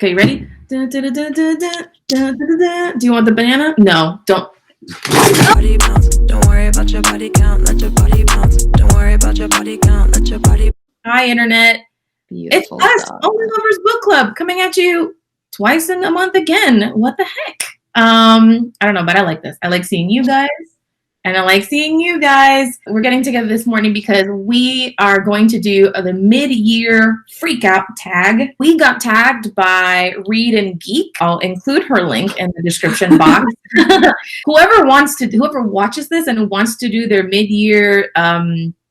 Okay, you ready? Dun, dun, dun, dun, dun, dun, dun, dun, dun. Do you want the banana? No, don't. Body bounce. Don't worry about your body count. Let your body bounce. Don't worry about your body count. Let your body. Hi, Internet. Beautiful It's us, stuff. Only Lovers Book Club, coming at you twice in a month again. What the heck? I don't know, but I like this. I like seeing you guys. And I like seeing you guys. We're getting together this morning because we are going to do the mid-year freak out tag. We got tagged by Read and Geek. I'll include her link in the description box. Whoever watches this and wants to do their mid-year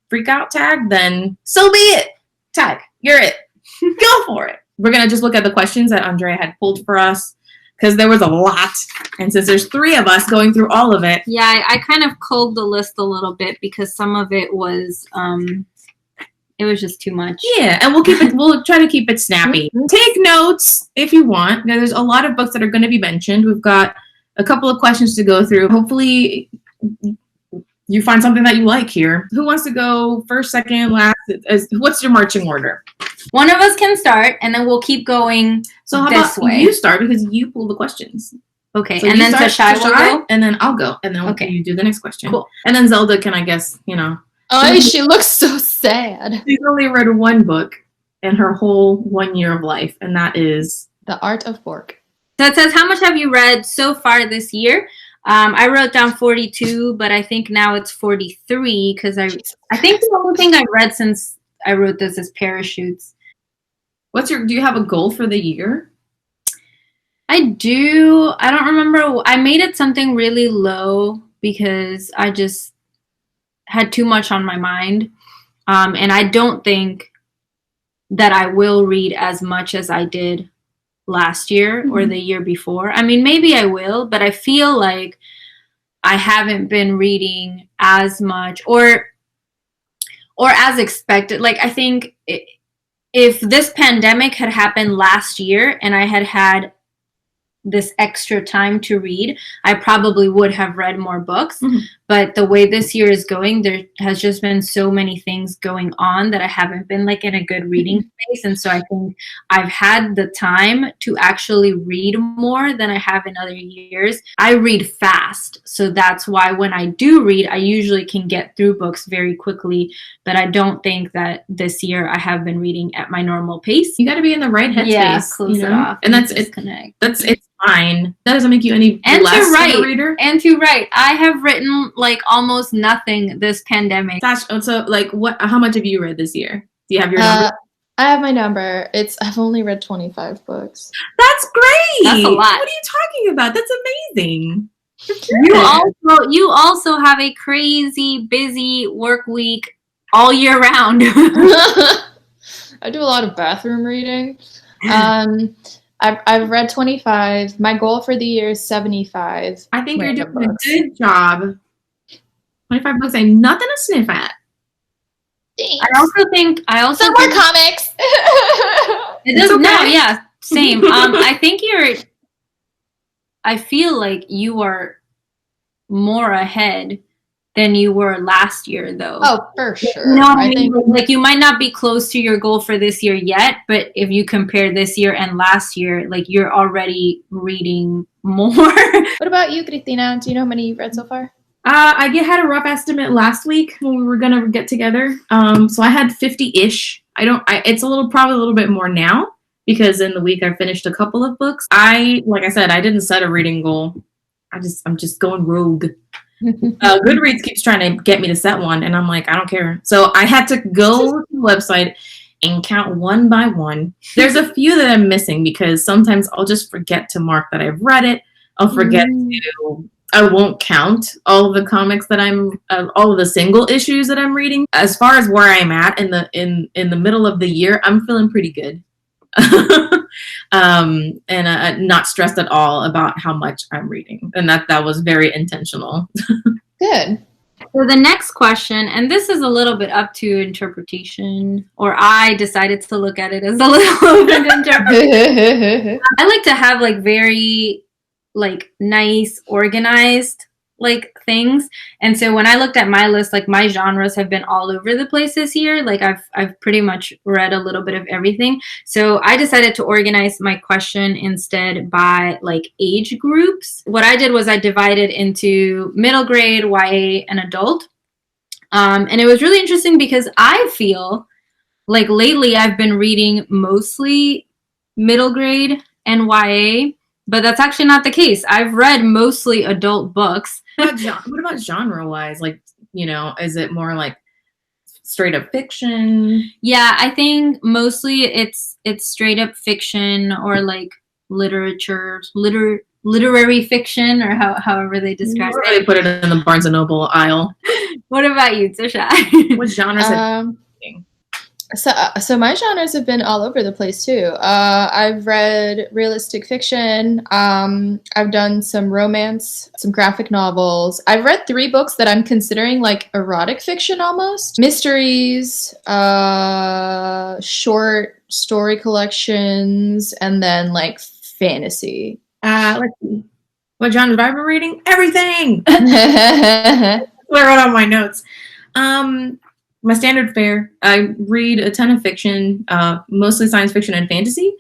freak out tag, then so be it. Tag. You're it. Go for it. We're going to just look at the questions that Andrea had pulled for us, because there was a lot. And since there's 3 of us going through all of it. Yeah, I kind of culled the list a little bit because some of it was just too much. Yeah, and we'll try to keep it snappy. Take notes if you want. There's a lot of books that are going to be mentioned. We've got a couple of questions to go through. Hopefully you find something that you like here. Who wants to go first, second, last? What's your marching order? One of us can start, and then we'll keep going. So how this about way. you start, because you pull the questions. Okay, So and then Tashai will go. and then I'll go, and then Okay. you do the next question. Cool. And then Zelda can, I guess, Oh, she looks so sad. she's only read 1 book in her whole 1 year of life, and that is The Art of Fork. So it says, how much have you read so far this year? I wrote down 42, but I think now it's 43 because I think the only thing I've read since I wrote this is Parachutes. do you have a goal for the year? I do. I don't remember. I made it something really low because I just had too much on my mind. And I don't think that I will read as much as I did last year or the year before. I mean, maybe I will, but I feel like I haven't been reading as much or as expected. Like, I think if this pandemic had happened last year and I had this extra time to read, I probably would have read more books. Mm-hmm. But the way this year is going, there has just been so many things going on that I haven't been in a good reading space. And so I think I've had the time to actually read more than I have in other years. I read fast. So that's why when I do read, I usually can get through books very quickly. But I don't think that this year I have been reading at my normal pace. You got to be in the right headspace. Yeah, close it off. And that's it. It's fine. That doesn't make you any less of a reader. And to write, I have written almost nothing this pandemic. Sash, so how much have you read this year? Do you have your number? I have my number. I've only read 25 books. That's great. That's a lot. What are you talking about? That's amazing. You also have a crazy busy work week all year round. I do a lot of bathroom reading. I've read 25. My goal for the year is 75. I think you're doing a good job. 25 books ain't nothing to sniff at. Thanks. I also think more comics. It does. Okay. No, yeah, same. I feel like you are more ahead than you were last year, though. Oh, for sure. You know what I mean? You might not be close to your goal for this year yet, but if you compare this year and last year, you're already reading more. What about you, Cristina? Do you know how many you've read so far? I had a rough estimate last week when we were gonna get together. So I had 50-ish. It's probably a little bit more now because in the week I finished a couple of books. Like I said, I didn't set a reading goal. I'm just going rogue. Goodreads keeps trying to get me to set one, and I'm like, I don't care. So I had to go to the website and count one by one. There's a few that I'm missing because sometimes I'll just forget to mark that I've read it. I'll forget I won't count all of the comics that all of the single issues that I'm reading. As far as where I'm at in the middle of the year, I'm feeling pretty good. And not stressed at all about how much I'm reading, and that was very intentional. Good. So the next question, and this is a little bit up to interpretation, or I decided to look at it as a little open to interpretation. I like to have very nice, organized like things. And so when I looked at my list, like my genres have been all over the place this year. Like I've pretty much read a little bit of everything. So I decided to organize my question instead by like age groups. What I did was I divided into middle grade, YA, and adult. And it was really interesting because I feel like lately I've been reading mostly middle grade and YA, but that's actually not the case. I've read mostly adult books. What about genre-wise? Like, is it more like straight up fiction? Yeah, I think mostly it's straight up fiction or like literary fiction, or however they describe it. They put it in the Barnes and Noble aisle. What about you, Tisha? What genres? So my genres have been all over the place too. I've read realistic fiction. I've done some romance, some graphic novels. I've read 3 books that I'm considering like erotic fiction almost. Mysteries, short story collections, and then like fantasy. Let's see. What genre have I been reading? Everything! That's what I wrote on my notes. My standard fare. I read a ton of fiction, mostly science fiction and fantasy.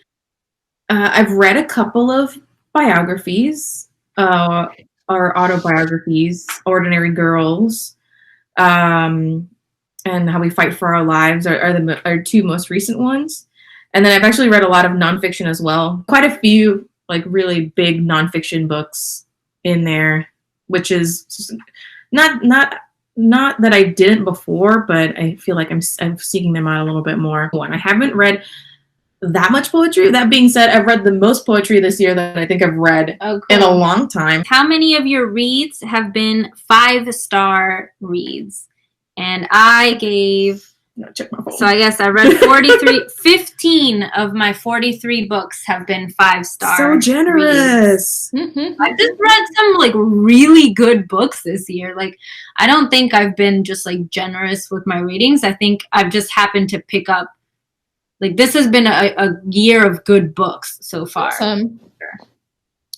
I've read a couple of biographies, or autobiographies. Ordinary Girls, and How We Fight for Our Lives are 2 most recent ones. And then I've actually read a lot of nonfiction as well. Quite a few like really big nonfiction books in there, which is not that I didn't before, but I feel like I'm seeking them out a little bit more. I haven't read that much poetry. That being said, I've read the most poetry this year that I think I've read in a long time. How many of your reads have been 5-star reads? And I gave... Check my phone. So I guess I read 43. 15 of my 43 books have been 5-star. So generous. I just read some like really good books this year. Like I don't think I've been just like generous with my ratings. I think I've just happened to pick up. Like this has been a year of good books so far. Awesome.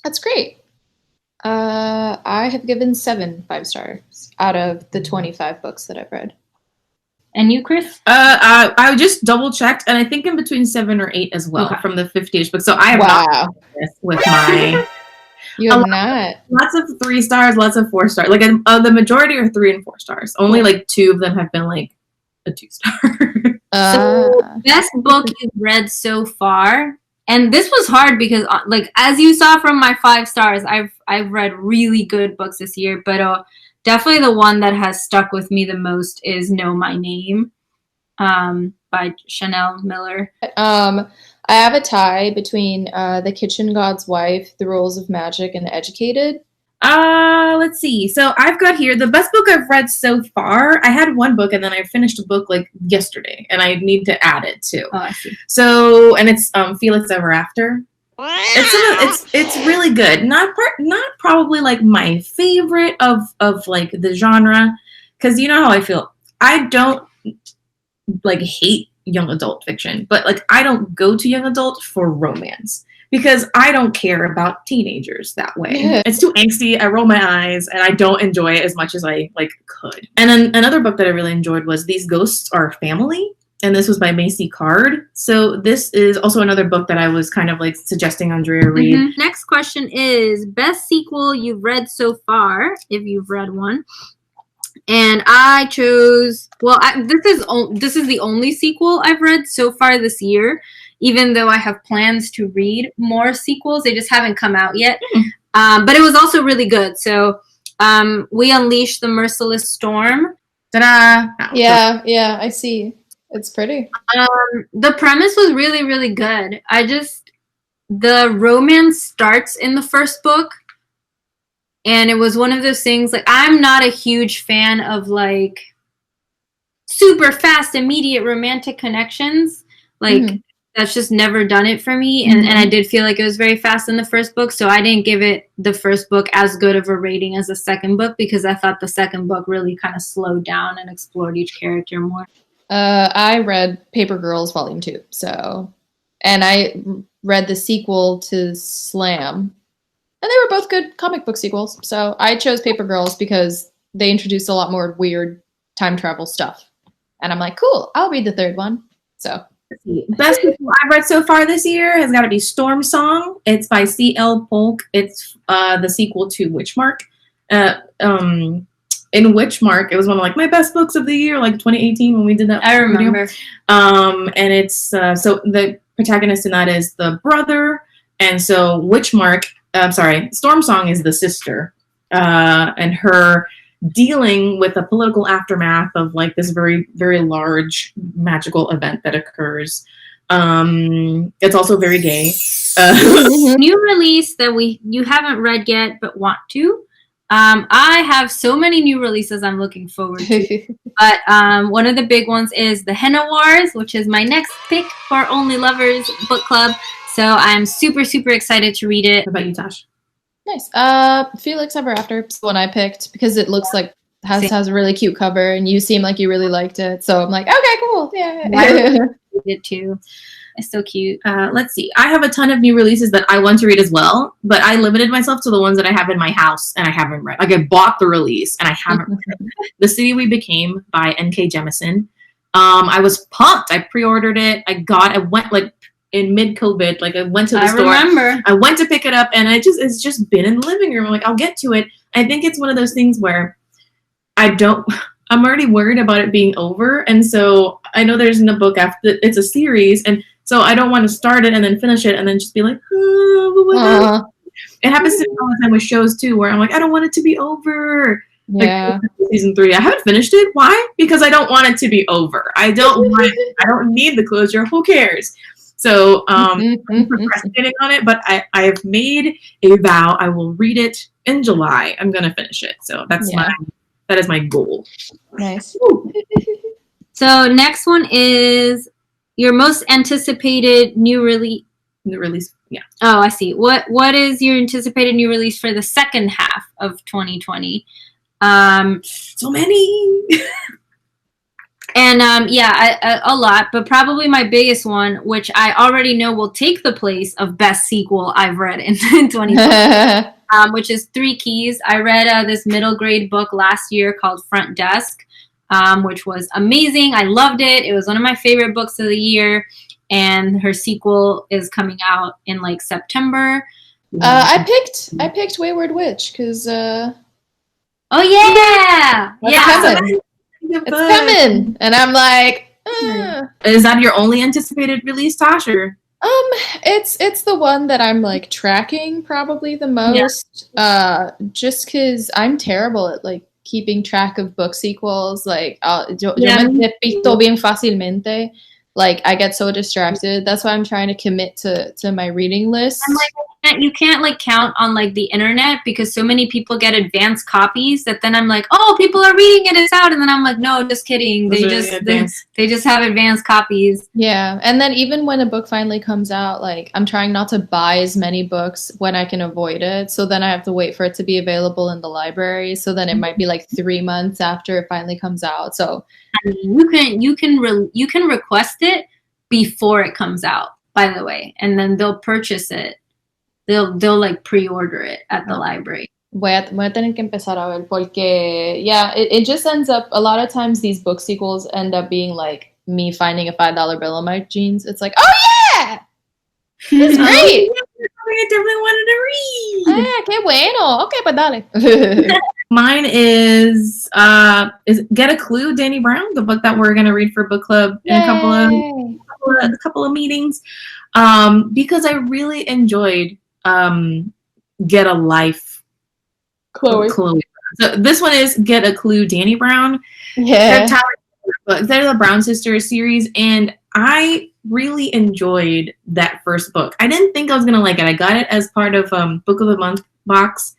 That's great. I have given 7 5-stars out of the 25 books that I've read. And you, Chris? I just double checked, and I think in between 7 or 8 as well from the 50-ish book. So I have not done this with my. You have not. Lots of 3 stars, lots of 4 stars. Like the majority are 3 and 4 stars. Only like 2 of them have been like a 2-star. So best book you've read so far, and this was hard because like as you saw from my 5 stars, I've read really good books this year, but definitely the one that has stuck with me the most is Know My Name, by Chanel Miller. I have a tie between The Kitchen God's Wife, The Rules of Magic, and The Educated. Let's see. So I've got here the best book I've read so far. I had 1 book and then I finished a book like yesterday, and I need to add it too. Oh, I see. So, and it's Felix Ever After. It's really good. Not probably like my favorite of like the genre, because you know how I feel. I don't like hate young adult fiction, but like I don't go to young adult for romance because I don't care about teenagers that way. Yeah. It's too angsty. I roll my eyes and I don't enjoy it as much as I like could. And then another book that I really enjoyed was These Ghosts Are Family. And this was by Macy Card. So this is also another book that I was kind of like suggesting Andrea read. Mm-hmm. Next question is best sequel you've read so far, if you've read one. And I chose, this is the only sequel I've read so far this year, even though I have plans to read more sequels. They just haven't come out yet. But it was also really good. So We Unleash the Merciless Storm. Ta-da! Yeah, I see. It's pretty. The premise was really, really good. The romance starts in the first book, and it was one of those things, like, I'm not a huge fan of, like, super fast, immediate romantic connections. Like, that's just never done it for me, and I did feel like it was very fast in the first book, so I didn't give it the first book as good of a rating as the second book, because I thought the second book really kind of slowed down and explored each character more. I read Paper Girls Volume 2, and I read the sequel to Slam, And they were both good comic book sequels. So I chose Paper Girls because they introduced a lot more weird time travel stuff. And I'm like, cool, I'll read the third one. So best book I've read so far this year has got to be Storm Song. It's by C.L. Polk. It's the sequel to Witchmark. In Witchmark, it was one of like my best books of the year, like 2018 when we did that. I remember. And it's so the protagonist in that is the brother, and so Storm Song is the sister, and her dealing with a political aftermath of like this very, very large magical event that occurs. It's also very gay. New release that you haven't read yet but want to. I have so many new releases I'm looking forward to. But one of the big ones is The Henna Wars, which is my next pick for Only Lovers book club. So I'm super, super excited to read it. How about you, Tosh? Nice. Felix Ever After is the one I picked because it looks like has a really cute cover, and you seem like you really liked it. So I'm like, okay, cool. Yeah. I read it too. It's so cute. Let's see. I have a ton of new releases that I want to read as well, but I limited myself to the ones that I have in my house and I haven't read. Like I bought the release and I haven't read it. The City We Became by N.K. Jemisin. I was pumped. I pre-ordered it. I went like in mid-COVID. Like I went to the store. I remember. I went to pick it up and it's just been in the living room. I'm like, I'll get to it. I think it's one of those things where I'm already worried about it being over. And so I know there's in a book after it's a series, and so I don't want to start it and then finish it and then just be like, It happens to me all the time with shows too, where I'm like, I don't want it to be over. Yeah. Like, season 3, I haven't finished it. Why? Because I don't want it to be over. I don't need the closure. Who cares? So I'm procrastinating on it, but I have made a vow. I will read it in July. I'm gonna finish it. So that is my goal. Nice. So next one is your most anticipated new release. New release, yeah. Oh, I see. What is your anticipated new release for the second half of 2020? So many. And a lot, but probably my biggest one, which I already know will take the place of best sequel I've read in 2020, which is Three Keys. I read this middle grade book last year called Front Desk, which was amazing. I loved it. It was one of my favorite books of the year, and her sequel is coming out in like September. I picked Wayward Witch because oh yeah, it's coming, and I'm like, Is that your only anticipated release, Tosh? Or? It's the one that I'm like tracking probably the most. Yeah. Just because I'm terrible at like keeping track of book sequels. Like, yo me despito bien fácilmente. Like, I get so distracted. That's why I'm trying to commit to my reading list. I'm like, you can't like count on like the internet because so many people get advanced copies that then I'm like, oh, people are reading it, it's out, and then I'm like, no, just kidding. They just have advanced copies. Yeah, and then even when a book finally comes out, like I'm trying not to buy as many books when I can avoid it. So then I have to wait for it to be available in the library. So then it might be like 3 months after it finally comes out. So I mean, you can request it before it comes out, by the way, and then they'll purchase it. They'll like pre-order it at the library. Voy a tener que empezar a ver porque it just ends up a lot of times these book sequels end up being like me finding a $5 bill on my jeans. It's like, oh yeah, it's great. I definitely wanted to read. Qué bueno. Okay, pues dale. Mine is Get a Clue, Danny Brown, the book that we're gonna read for book club in a couple of meetings, because I really enjoyed Get a Life, Chloe. So this one is Get a Clue, Danny Brown. Yeah, they're the Brown Sisters series, and I really enjoyed that first book. I didn't think I was gonna like it. I got it as part of Book of the Month box.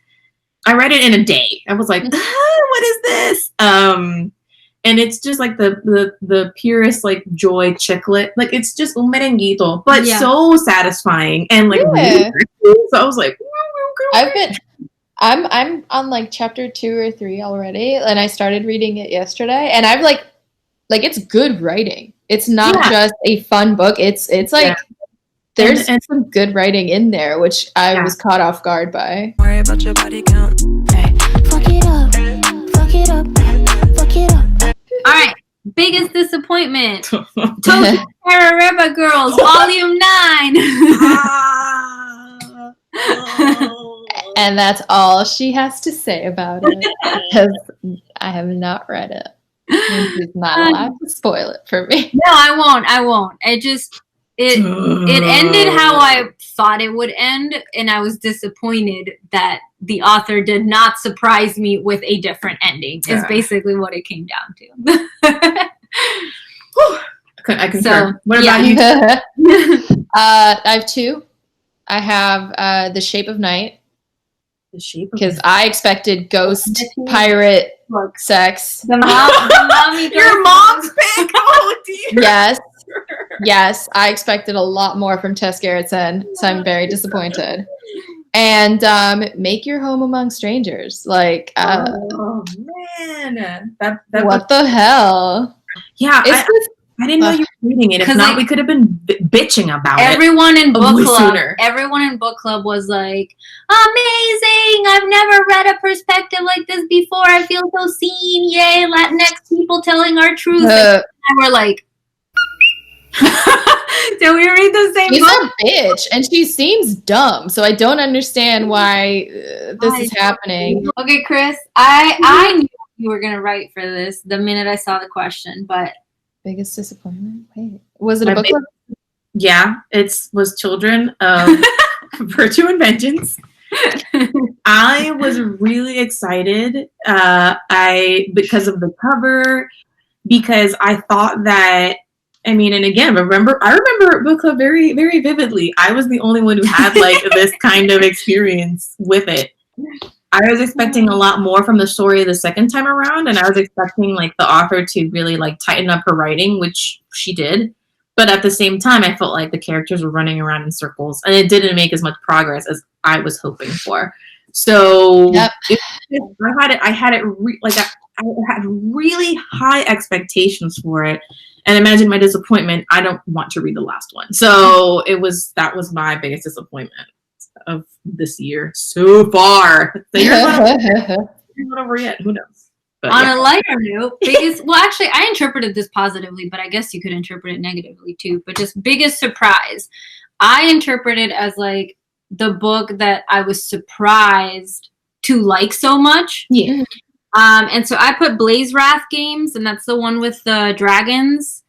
I read it in a day. I was like, what is this? And it's just like the purest like joy chicklet. Like it's just un merenguito, but so satisfying and like really so I was like, I'm on like chapter 2 or 3 already, and I started reading it yesterday, and I've like it's good writing. It's not just a fun book. It's like There's and some good writing in there, which I Yeah. was caught off guard by. Don't worry about your body count. Fuck it up, fuck it up, fuck it up. All right. Biggest disappointment. Tokyo Terroriba Girls, Volume 9. And that's all she has to say about it, because I have not read it. And she's not allowed to spoil it for me. No, I won't. It ended how I thought it would end, and I was disappointed that the author did not surprise me with a different ending. Is basically what it came down to. I concur. So, What about you? I have two. I have The Shape of Night, The Shape of because I expected ghost pirate sex. The mommy Your mom's pick. Oh dear. Yes, I expected a lot more from Tess Gerritsen, so I'm very disappointed. And Make Your Home Among Strangers. Like, Oh man, that what the hell? Yeah, It's just, I didn't know you were reading it. If 'Cause, not, like, we could have been bitching about it. Everyone in book way club, sooner. everyone in book club was like, "Amazing! I've never read a perspective like this before. I feel so seen! Yay, Latinx people telling our truth!" And we're like, "Did we read the same she's book?" a bitch, and she seems dumb, so I don't understand why this is happening. Okay, Chris, I knew you were gonna write for this the minute I saw the question, but Biggest disappointment? Wait, was it a My book big- club? Yeah, was Children of Virtue and Vengeance. I was really excited. Because of the cover, because I thought that. I mean, and again, I remember book club very, very vividly. I was the only one who had like this kind of experience with it. I was expecting a lot more from the story the second time around, and I was expecting like the author to really like tighten up her writing, which she did. But at the same time, I felt like the characters were running around in circles, and it didn't make as much progress as I was hoping for. So Yep. I had really high expectations for it, and imagine my disappointment. I don't want to read the last one. So that was my biggest disappointment of this year so far. The year's not over yet. Who knows? But on a lighter note, actually, I interpreted this positively, but I guess you could interpret it negatively too. But just biggest surprise, I interpret it as like the book that I was surprised to like so much. Yeah. And so I put Blaze Wrath Games, and that's the one with the dragons,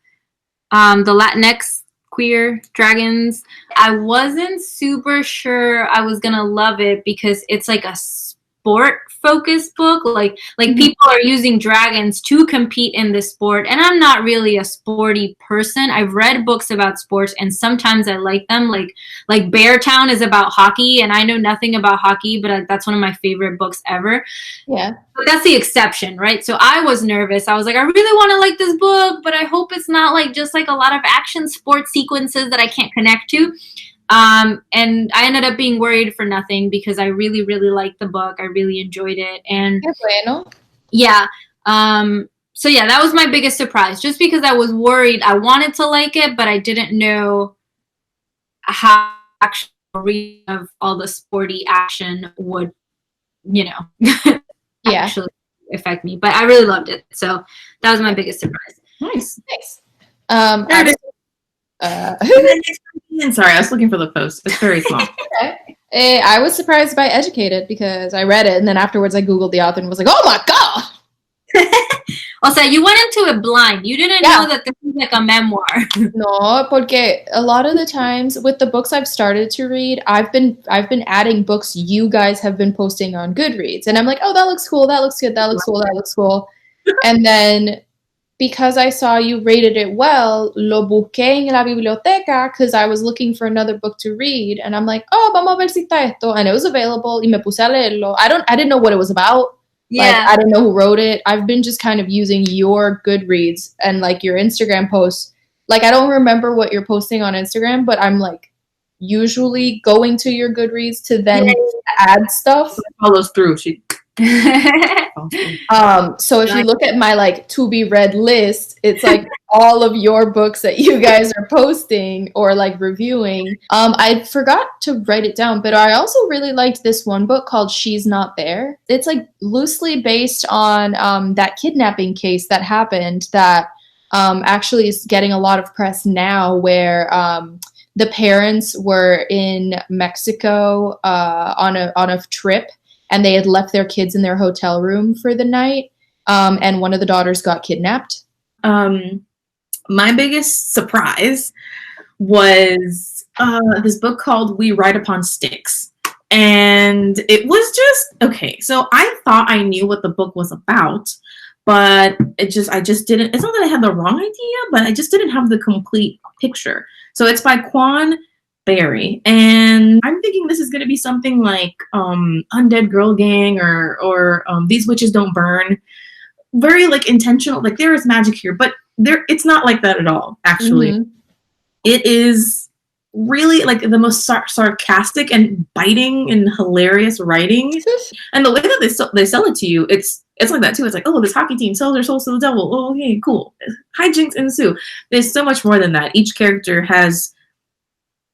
the Latinx queer dragons. I wasn't super sure I was gonna love it because it's like a sport focused book. Like people are using dragons to compete in this sport, and I'm not really a sporty person. I've read books about sports, and sometimes I like them. Like Bear Town is about hockey, and I know nothing about hockey, but that's one of my favorite books ever. Yeah. But that's the exception, right? So I was nervous. I was like, I really want to like this book, but I hope it's not like just like a lot of action sports sequences that I can't connect to. And I ended up being worried for nothing because I really, really liked the book. I really enjoyed it. And Qué bueno. yeah. So yeah, that was my biggest surprise, just because I was worried. I wanted to like it, but I didn't know how actually of all the sporty action would, actually affect me. But I really loved it. So that was my biggest surprise. Nice. I was- Sorry, I was looking for the post. It's very small. I was surprised by Educated because I read it, and then afterwards I Googled the author and was like, oh my God! Also, you went into it blind. You didn't know that this is like a memoir. No, porque a lot of the times with the books I've started to read, I've been adding books you guys have been posting on Goodreads, and I'm like, oh, that looks cool, that looks good, that looks cool, that looks cool, and then because I saw you rated it well, lo busqué en la biblioteca because I was looking for another book to read, and I'm like, oh, vamos a ver si está esto, and it was available, y me puse a leerlo. I didn't know what it was about. Yeah. Like, I didn't know who wrote it. I've been just kind of using your Goodreads and like your Instagram posts. Like, I don't remember what you're posting on Instagram, but I'm like usually going to your Goodreads to then add stuff. Follows through. So if you look at my like to be read list, it's like all of your books that you guys are posting or like reviewing. I forgot to write it down, but I also really liked this one book called She's Not There. It's like loosely based on that kidnapping case that happened that actually is getting a lot of press now, where the parents were in Mexico on a trip, and they had left their kids in their hotel room for the night, and one of the daughters got kidnapped. My biggest surprise was this book called We Ride Upon Sticks. And it was just, okay, so I thought I knew what the book was about, but I just didn't, it's not that I had the wrong idea, but I just didn't have the complete picture. So it's by Quan Berry, and I'm thinking this is going to be something like Undead Girl Gang or These Witches Don't Burn. Very like intentional, like there is magic here, but it's not like that at all, actually. Mm-hmm. It is really like the most sarcastic and biting and hilarious writing. And the way that they sell it to you, it's like that too. It's like, oh, this hockey team sells their souls to the devil. Oh, okay, cool. Hijinks ensue. There's so much more than that. Each character has,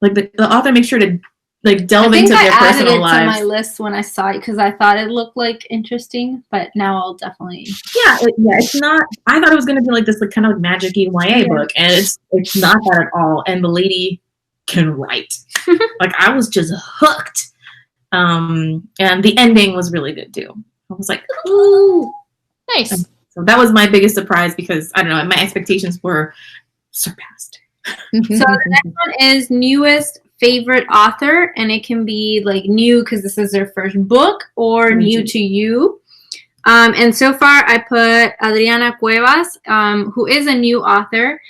like, the author makes sure to like delve into their personal lives. I added it to my list when I saw it because I thought it looked like interesting, but now I'll definitely. It's not. I thought it was going to be like this, like kind of like magic-y YA book, and it's not that at all. And the lady can write. Like I was just hooked. And the ending was really good too. I was like, ooh, nice. So that was my biggest surprise because I don't know, my expectations were surpassed. So the next one is newest favorite author, and it can be like new because this is their first book, or new to you. And so far I put Adriana Cuevas, who is a new author,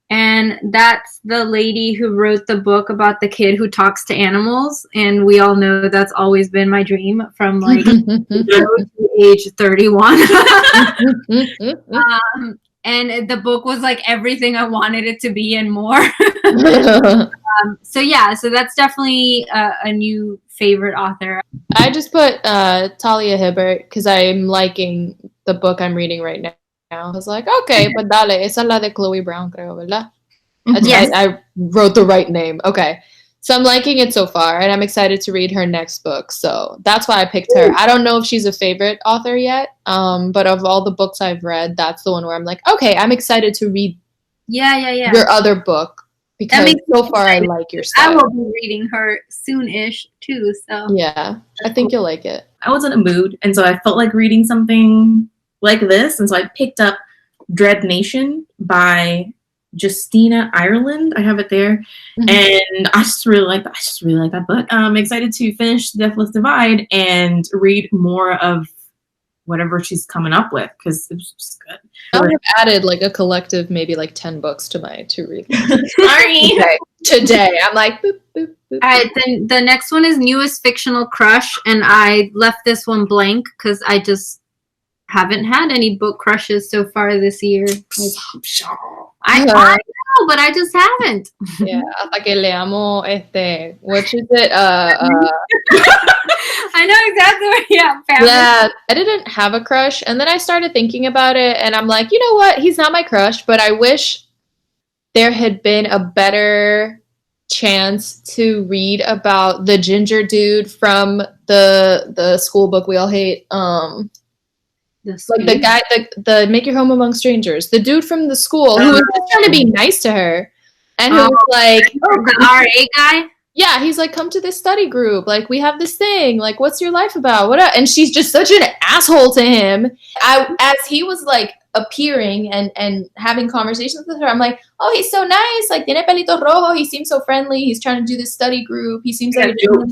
and that's the lady who wrote the book about the kid who talks to animals, and we all know that's always been my dream from like 0 to age 31. And the book was like everything I wanted it to be and more. So that's definitely a new favorite author. I just put Talia Hibbert because I'm liking the book I'm reading right now. I was like, okay, but dale, esa es la de Chloe Brown, creo, ¿verdad? Yes. I wrote the right name. Okay. So I'm liking it so far, and I'm excited to read her next book. So that's why I picked her. I don't know if she's a favorite author yet, but of all the books I've read, that's the one where I'm like, okay, I'm excited to read your other book because so far I like your style. I will be reading her soon-ish too. So yeah, I think you'll like it. I was in a mood, and so I felt like reading something like this, and so I picked up Dread Nation by Justina Ireland. I have it there, and I just really like that book. I'm excited to finish Deathless Divide and read more of whatever she's coming up with because it was just good. I have added like a collective maybe like 10 books to my to-read list. Sorry. Today I'm like boop, boop, boop. All right, then the next one is newest fictional crush, and I left this one blank because I just haven't had any book crushes so far this year. I know, but I just haven't. Yeah, hasta que leamos what is it? I know exactly what. Yeah, I didn't have a crush, and then I started thinking about it, and I'm like, you know what? He's not my crush, but I wish there had been a better chance to read about the ginger dude from the school book we all hate. Like the guy, the Make Your Home Among Strangers, the dude from the school who was just trying to be nice to her, and who was like, the RA guy. Yeah, he's like, come to this study group. Like, we have this thing. Like, what's your life about? What? And she's just such an asshole to him. As he was like appearing and having conversations with her, I'm like, oh, he's so nice. Like, tiene pelito rojo. He seems so friendly. He's trying to do this study group. He seems like a joke.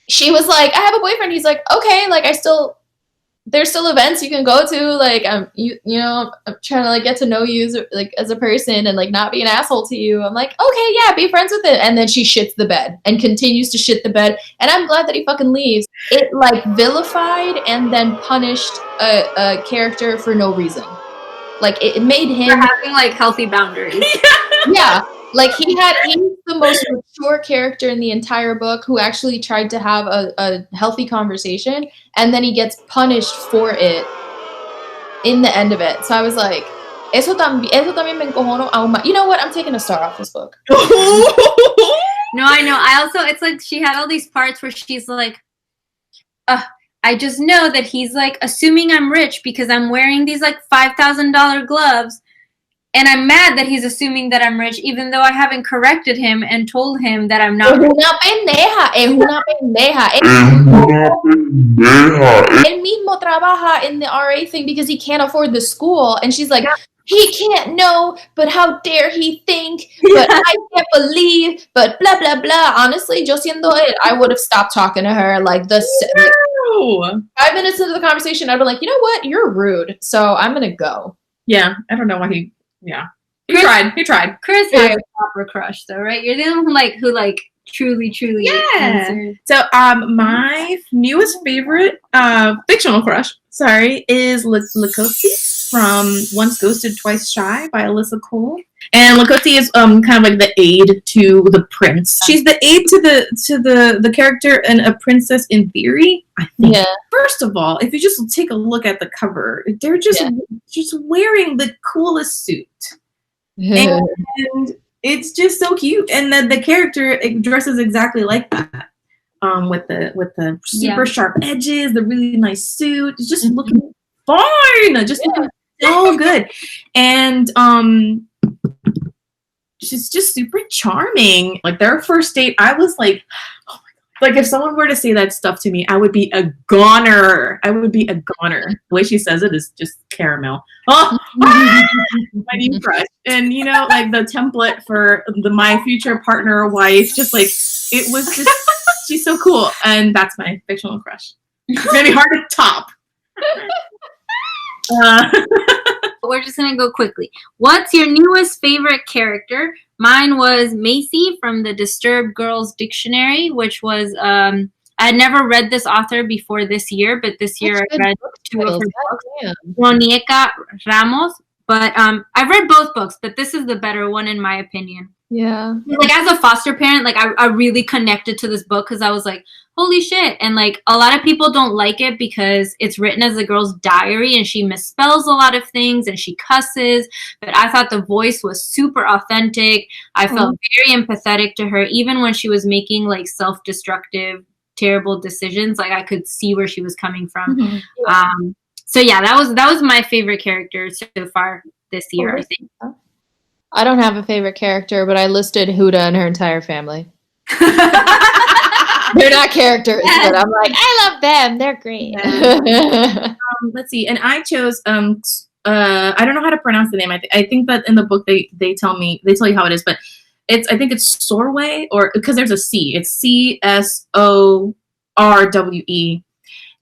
She was like, I have a boyfriend. He's like, okay, like there's still events you can go to. Like, I'm trying to like get to know you as a person and like not be an asshole to you. I'm like, okay, yeah, be friends with it. And then she shits the bed and continues to shit the bed. And I'm glad that he fucking leaves. It like vilified and then punished a character for no reason. Like it made him for having like healthy boundaries. Yeah. Like he's the most mature character in the entire book who actually tried to have a healthy conversation, and then he gets punished for it in the end of it. So I was like, Eso también me encojono aún más. You know what? I'm taking a star off this book. No, I know. I also, it's like she had all these parts where she's like, I just know that he's like assuming I'm rich because I'm wearing these like $5,000 gloves. And I'm mad that he's assuming that I'm rich, even though I haven't corrected him and told him that I'm Es not rich. una pendeja, es una pendeja. Él mismo trabaja in the RA thing because he can't afford the school. And she's like, he can't know, but how dare he think, but I can't believe, but blah, blah, blah. Honestly, yo siendo él, I would have stopped talking to her like No. 5 minutes into the conversation. I'd be like, you know what? You're rude. So I'm going to go. Yeah, I don't know why he tried. He tried. Chris has a proper crush, though, right? You're the one who truly answered. So my newest favorite fictional crush, is Lakoti from Once Ghosted Twice Shy by Alyssa Cole. And Lakoti is kind of like the aide to the prince. She's the aide to the character and a princess in theory, I think. Yeah. First of all, if you just take a look at the cover, they're just wearing the coolest suit. And it's just so cute. And the character dresses exactly like that. With the super sharp edges, the really nice suit. It's just looking fine. Just looking so good. And she's just super charming. Like their first date, I was like, oh my God. Like if someone were to say that stuff to me, I would be a goner. The way she says it is just caramel. Oh, my new crush. And like the template for my future partner or wife, just like it was just she's so cool. And that's my fictional crush. It's gonna be hard to top. We're just gonna go quickly. What's your newest favorite character? Mine was Macy from the Disturbed Girls Dictionary, which was I had never read this author before this year, but this year I read 2 of her books. Monica Ramos. But I've read both books, but this is the better one in my opinion. Yeah. Like as a foster parent, like I really connected to this book because I was like, holy shit. And like a lot of people don't like it because it's written as a girl's diary and she misspells a lot of things and she cusses. But I thought the voice was super authentic. I felt very empathetic to her, even when she was making like self-destructive, terrible decisions. Like I could see where she was coming from. Mm-hmm. So yeah, that was my favorite character so far this year, I think. I don't have a favorite character, but I listed Huda and her entire family. They're not characters, but I'm like, I love them. They're great. Let's see. And I chose I don't know how to pronounce the name. I think that in the book they tell you how it is, but I think it's Sorwe, or because there's a C. It's CSORWE.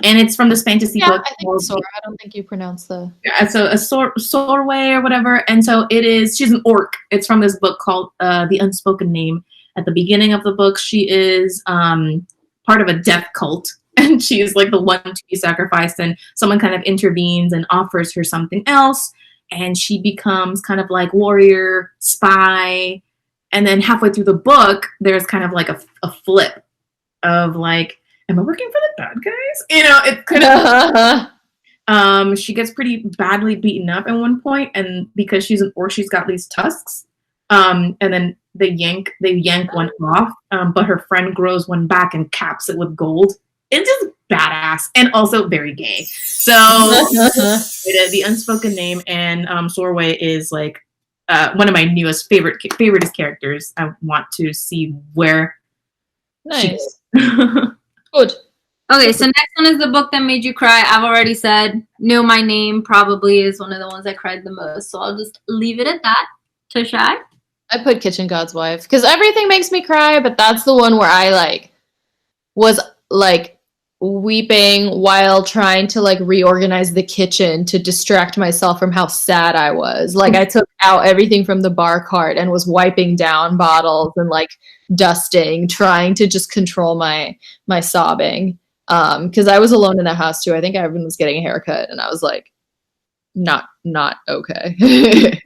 And it's from this fantasy book. I think Sora. I don't think you pronounce the. Yeah, so a Sorway or whatever. And so it is. She's an orc. It's from this book called The Unspoken Name. At the beginning of the book, she is part of a death cult, and she's like the one to be sacrificed. And someone kind of intervenes and offers her something else, and she becomes kind of like warrior, spy. And then halfway through the book, there's kind of like a flip of like, am I working for the bad guys? It's kind of. She gets pretty badly beaten up at one point, and because she's an orc, she's got these tusks. And then they yank one off, but her friend grows one back and caps it with gold. It's just badass and also very gay. So The Unspoken Name and Sorway is like one of my newest favoriteest characters. I want to see where. Nice. Good. Okay, so next one is the book that made you cry. I've already said Know My Name probably is one of the ones I cried the most. So I'll just leave it at that. Toshai? I put Kitchen God's Wife because everything makes me cry, but that's the one where I was weeping while trying to reorganize the kitchen to distract myself from how sad I was. I took out everything from the bar cart and was wiping down bottles and dusting, trying to just control my sobbing. Because I was alone in the house too. I think everyone was getting a haircut and I was not okay.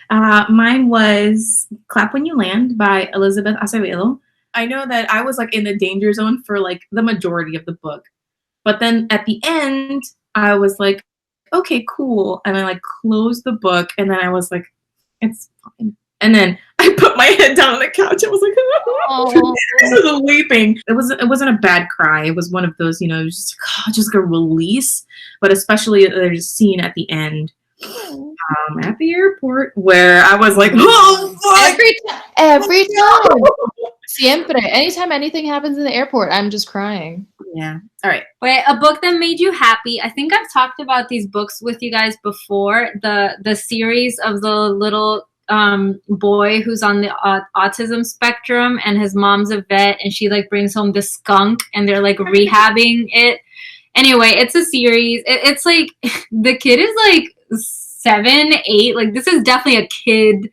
Mine was Clap When You Land by Elizabeth Acevedo. I know that I was in the danger zone for the majority of the book. But then at the end, I was like, okay, cool. And I like closed the book, and then I was like, it's fine. And then I put my head down on the couch. I was like, I was weeping. It wasn't a bad cry. It was one of those, just a release. But especially there's a scene at the end, at the airport, where I was like, oh fuck! Every time. Siempre. Anytime anything happens in the airport, I'm just crying. Yeah. All right. Wait, a book that made you happy. I think I've talked about these books with you guys before. The series of the little boy who's on the autism spectrum, and his mom's a vet, and she like brings home the skunk, and they're like rehabbing it. Anyway, it's a series. It's like the kid is like 7, 8. Like this is definitely a kid.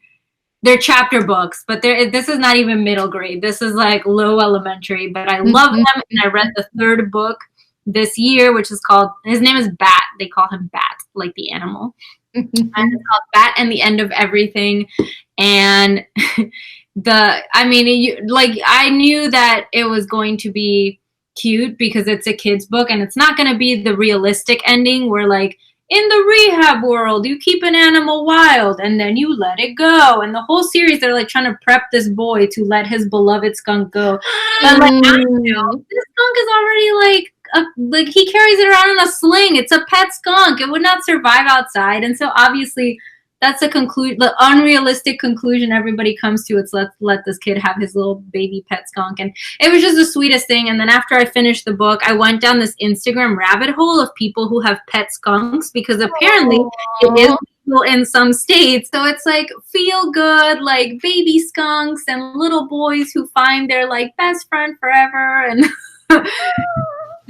They're chapter books, but this is not even middle grade. This is like low elementary, but I love them. And I read the 3rd book this year, which is called, his name is Bat. They call him Bat, like the animal. And it's called Bat and the End of Everything. And I knew that it was going to be cute because it's a kid's book, and it's not going to be the realistic ending where like, in the rehab world, you keep an animal wild and then you let it go. And the whole series, they're like trying to prep this boy to let his beloved skunk go. And like, I don't know, this skunk is already like he carries it around in a sling. It's a pet skunk. It would not survive outside. And so obviously that's the unrealistic conclusion everybody comes to. It's let this kid have his little baby pet skunk. And it was just the sweetest thing. And then after I finished the book, I went down this Instagram rabbit hole of people who have pet skunks, because apparently it is legal in some states. So it's like feel good, like baby skunks and little boys who find their like best friend forever. And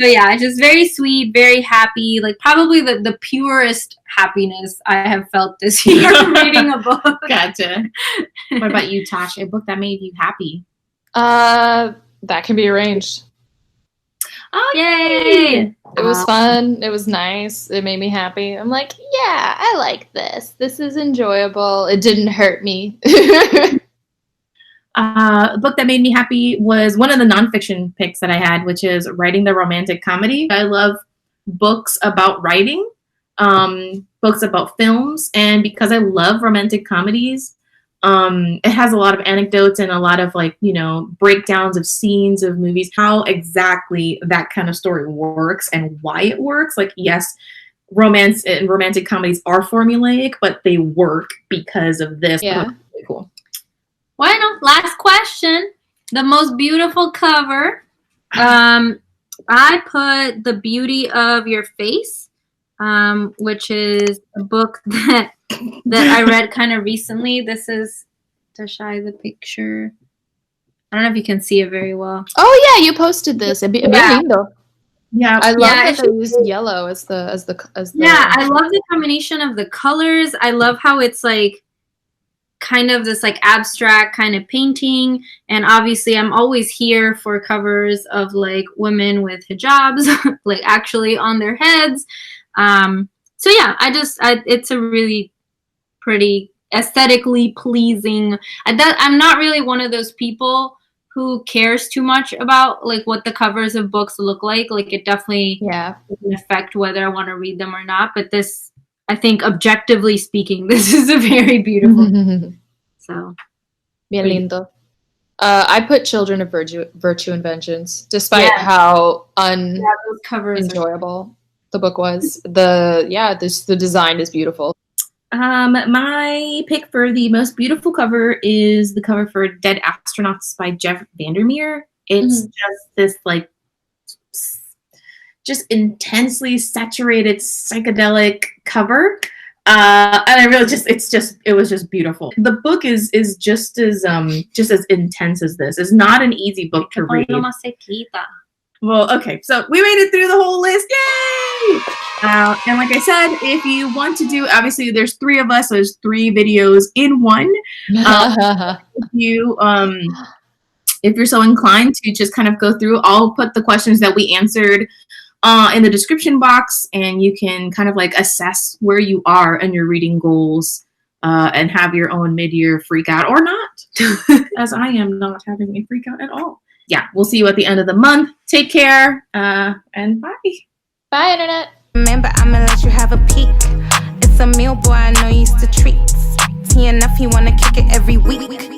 so yeah, just very sweet, very happy, like probably the purest happiness I have felt this year reading a book. Gotcha. What about you, Tosh? A book that made you happy? That can be arranged. Oh, yay! It was fun. It was nice. It made me happy. I'm like, yeah, I like this. This is enjoyable. It didn't hurt me. A book that made me happy was one of the nonfiction picks that I had, which is Writing the Romantic Comedy. I love books about writing, books about films, and because I love romantic comedies, it has a lot of anecdotes and a lot of breakdowns of scenes of movies, how exactly that kind of story works and why it works. Like, yes, romance and romantic comedies are formulaic, but they work because of this. Yeah. Really cool. Bueno, last question. The most beautiful cover. I put The Beauty of Your Face, which is a book that I read kind of recently. This is Tashai, the picture. I don't know if you can see it very well. Oh yeah, you posted this. Bien lindo. Yeah, I love that they used yellow as the. Yeah, I love the combination of the colors. I love how it's like kind of this like abstract kind of painting, and obviously I'm always here for covers of like women with hijabs like actually on their heads. So yeah, it's a really pretty aesthetically pleasing. I'm not really one of those people who cares too much about like what the covers of books look like. Like it definitely can affect whether I want to read them or not, but this, I think objectively speaking, this is a very beautiful. So, bien lindo. I put Children of Virtue and Vengeance, despite how those covers enjoyable the book was. The design is beautiful. My pick for the most beautiful cover is the cover for Dead Astronauts by Jeff Vandermeer. It's just this like just intensely saturated psychedelic cover. And I really it was just beautiful. The book is just as intense as this. It's not an easy book to read. Well, okay, so we made it through the whole list. Yay! And like I said, if you want to do, obviously there's 3 of us, so there's 3 videos in one. If you're so inclined to just kind of go through, I'll put the questions that we answered in the description box, and you can kind of like assess where you are in your reading goals and have your own mid-year freak out or not, as I am not having a freak out at all. Yeah, we'll see you at the end of the month. Take care, and bye. Bye, Internet. Remember, I'ma let you have a peek. It's a meal, boy, I know you used to treats. He enough, he wanna kick it every week.